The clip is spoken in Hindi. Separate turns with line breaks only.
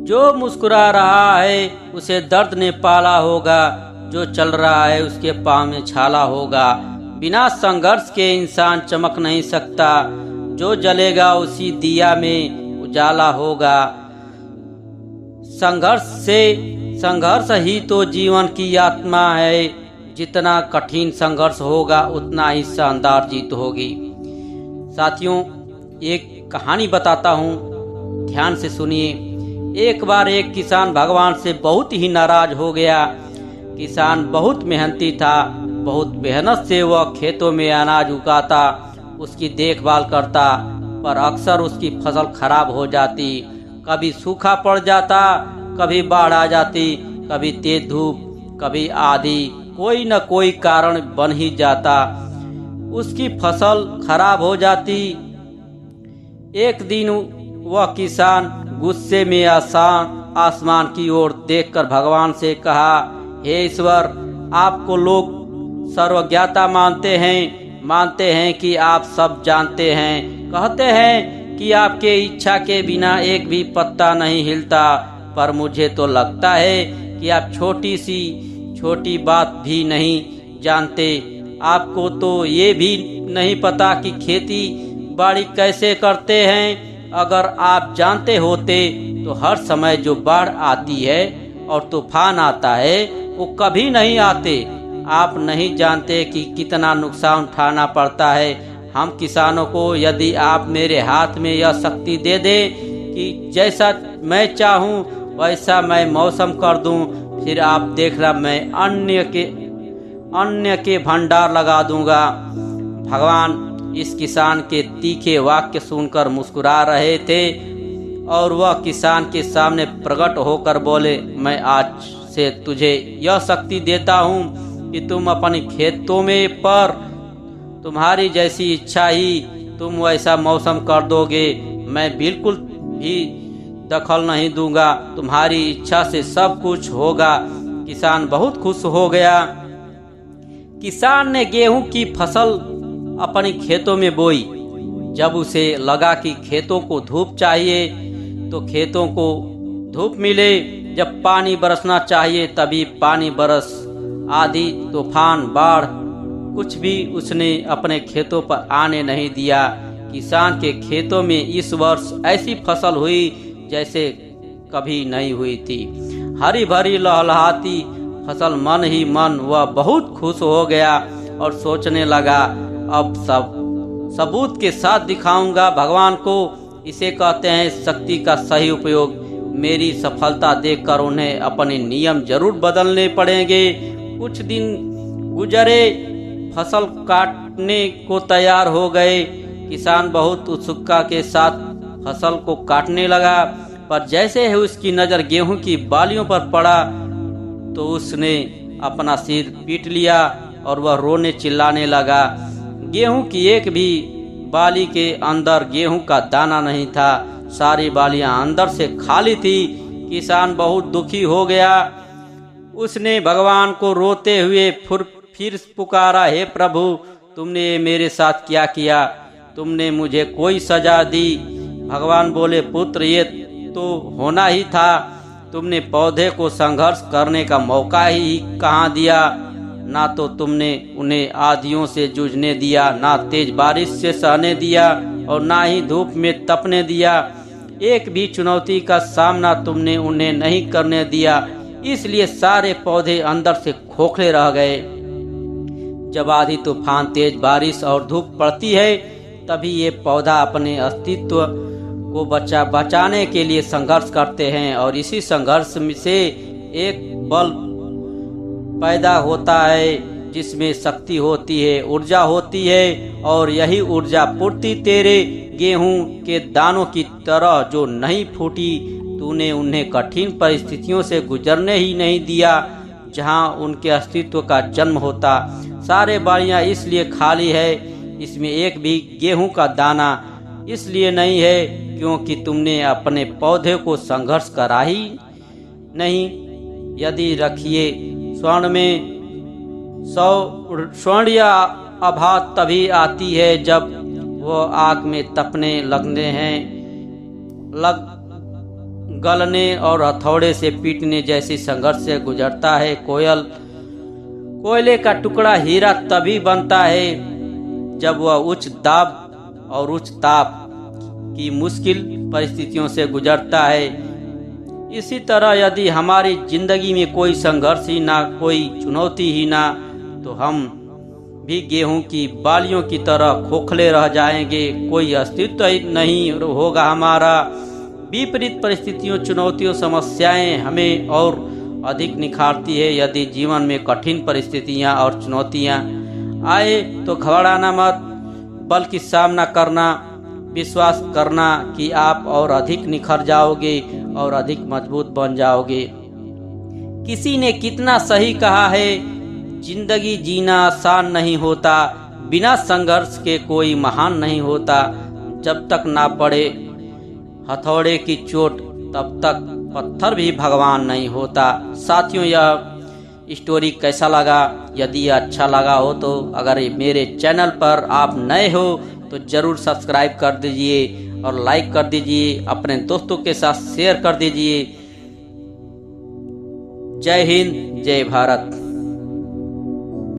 जो मुस्कुरा रहा है उसे दर्द ने पाला होगा, जो चल रहा है उसके पाँव में छाला होगा। बिना संघर्ष के इंसान चमक नहीं सकता, जो जलेगा उसी दिया में उजाला होगा। संघर्ष ही तो जीवन की आत्मा है, जितना कठिन संघर्ष होगा उतना ही शानदार जीत होगी। साथियों, एक कहानी बताता हूँ, ध्यान से सुनिए। एक बार एक किसान भगवान से बहुत ही नाराज हो गया। किसान बहुत मेहनती था, बहुत मेहनत से वह खेतों में अनाज उगाता, उसकी देखभाल करता, पर अक्सर उसकी फसल खराब हो जाती। कभी सूखा पड़ जाता, कभी बाढ़ आ जाती, कभी तेज धूप, कभी आंधी, कोई न कोई कारण बन ही जाता, उसकी फसल खराब हो जाती। एक दिन वह किसान गुस्से में आसमान की ओर देखकर भगवान से कहा, हे ईश्वर, आपको लोग सर्वज्ञाता मानते हैं कि आप सब जानते हैं, कहते हैं कि आपके इच्छा के बिना एक भी पत्ता नहीं हिलता, पर मुझे तो लगता है कि आप छोटी बात भी नहीं जानते। आपको तो ये भी नहीं पता कि खेती बाड़ी कैसे करते हैं। अगर आप जानते होते तो हर समय जो बाढ़ आती है और तूफान आता है वो कभी नहीं आते। आप नहीं जानते कि कितना नुकसान उठाना पड़ता है हम किसानों को। यदि आप मेरे हाथ में यह शक्ति दे दे कि जैसा मैं चाहूँ वैसा मैं मौसम कर दूं, फिर आप देखना मैं अन्न के भंडार लगा दूंगा। भगवान इस किसान के तीखे वाक्य सुनकर मुस्कुरा रहे थे और वह किसान के सामने प्रकट होकर बोले, मैं आज से तुझे यह शक्ति देता हूँ कि तुम अपने खेतों में पर तुम्हारी जैसी इच्छा ही तुम वैसा मौसम कर दोगे। मैं बिल्कुल भी दखल नहीं दूंगा, तुम्हारी इच्छा से सब कुछ होगा। किसान बहुत खुश हो गया। किसान ने गेहूं की फसल अपने खेतों में बोई। जब उसे लगा कि खेतों को धूप चाहिए तो खेतों को धूप मिले, जब पानी बरसना चाहिए तभी पानी बरस। आंधी, तूफान, बाढ़ कुछ भी उसने अपने खेतों पर आने नहीं दिया। किसान के खेतों में इस वर्ष ऐसी फसल हुई जैसे कभी नहीं हुई थी। हरी भरी लहलहाती फसल, मन ही मन वह बहुत खुश हो गया और सोचने लगा, अब सबूत के साथ दिखाऊंगा भगवान को। इसे कहते हैं शक्ति का सही उपयोग। मेरी सफलता देखकर उन्हें अपने नियम जरूर बदलने पड़ेंगे। कुछ दिन गुजरे, फसल काटने को तैयार हो गए। किसान बहुत उत्सुकता के साथ फसल को काटने लगा, पर जैसे ही उसकी नज़र गेहूं की बालियों पर पड़ा तो उसने अपना सिर पीट लिया और वह रोने चिल्लाने लगा। गेहूं की एक भी बाली के अंदर गेहूं का दाना नहीं था, सारी बालियां अंदर से खाली थी। किसान बहुत दुखी हो गया। उसने भगवान को रोते हुए फिर पुकारा, हे प्रभु, तुमने मेरे साथ क्या किया? तुमने मुझे कोई सजा दी? भगवान बोले, पुत्र, ये तो होना ही था। तुमने पौधे को संघर्ष करने का मौका ही कहाँ दिया? ना तो तुमने उन्हें आंधियों से जूझने दिया, ना तेज बारिश से सहने दिया और ना ही धूप में तपने दिया। एक भी चुनौती का सामना तुमने उन्हें नहीं करने दिया, इसलिए सारे पौधे अंदर से खोखले रह गए। जब आंधी, तूफान, तेज बारिश और धूप पड़ती है तभी ये पौधा अपने अस्तित्व को बचाने के लिए संघर्ष करते हैं और इसी संघर्ष से एक बल पैदा होता है जिसमें शक्ति होती है, ऊर्जा होती है, और यही ऊर्जा पूर्ति तेरे गेहूं के दानों की तरह जो नहीं फूटी। तूने उन्हें कठिन परिस्थितियों से गुजरने ही नहीं दिया जहां उनके अस्तित्व का जन्म होता। सारे बाड़ियां इसलिए खाली है, इसमें एक भी गेहूं का दाना इसलिए नहीं है क्योंकि तुमने अपने पौधे को संघर्ष करा ही नहीं। यदि रखिए स्वर्ण या आभात तभी आती है जब वो आग में तपने गलने और हथौड़े से पीटने जैसी संघर्ष से गुजरता है। कोयले का टुकड़ा हीरा तभी बनता है जब वह उच्च दाब और उच्च ताप की मुश्किल परिस्थितियों से गुजरता है। इसी तरह यदि हमारी जिंदगी में कोई संघर्ष ही ना, कोई चुनौती ही ना, तो हम भी गेहूं की बालियों की तरह खोखले रह जाएंगे। कोई अस्तित्व ही नहीं होगा हमारा। विपरीत परिस्थितियों, चुनौतियों, समस्याएं हमें और अधिक निखारती है। यदि जीवन में कठिन परिस्थितियां और चुनौतियां आए तो घबराना मत, बल्कि सामना करना, विश्वास करना कि आप और अधिक निखर जाओगे और अधिक मजबूत बन जाओगे। किसी ने कितना सही कहा है, जिंदगी जीना आसान नहीं होता, बिना संघर्ष के कोई महान नहीं होता। जब तक ना पड़े हथौड़े की चोट तब तक पत्थर भी भगवान नहीं होता। साथियों, यह स्टोरी कैसा लगा? यदि अच्छा लगा हो तो अगर मेरे चैनल पर आप नए हो तो जरूर सब्सक्राइब कर दीजिए और लाइक कर दीजिए, अपने दोस्तों के साथ शेयर कर दीजिए। जय हिंद, जय भारत।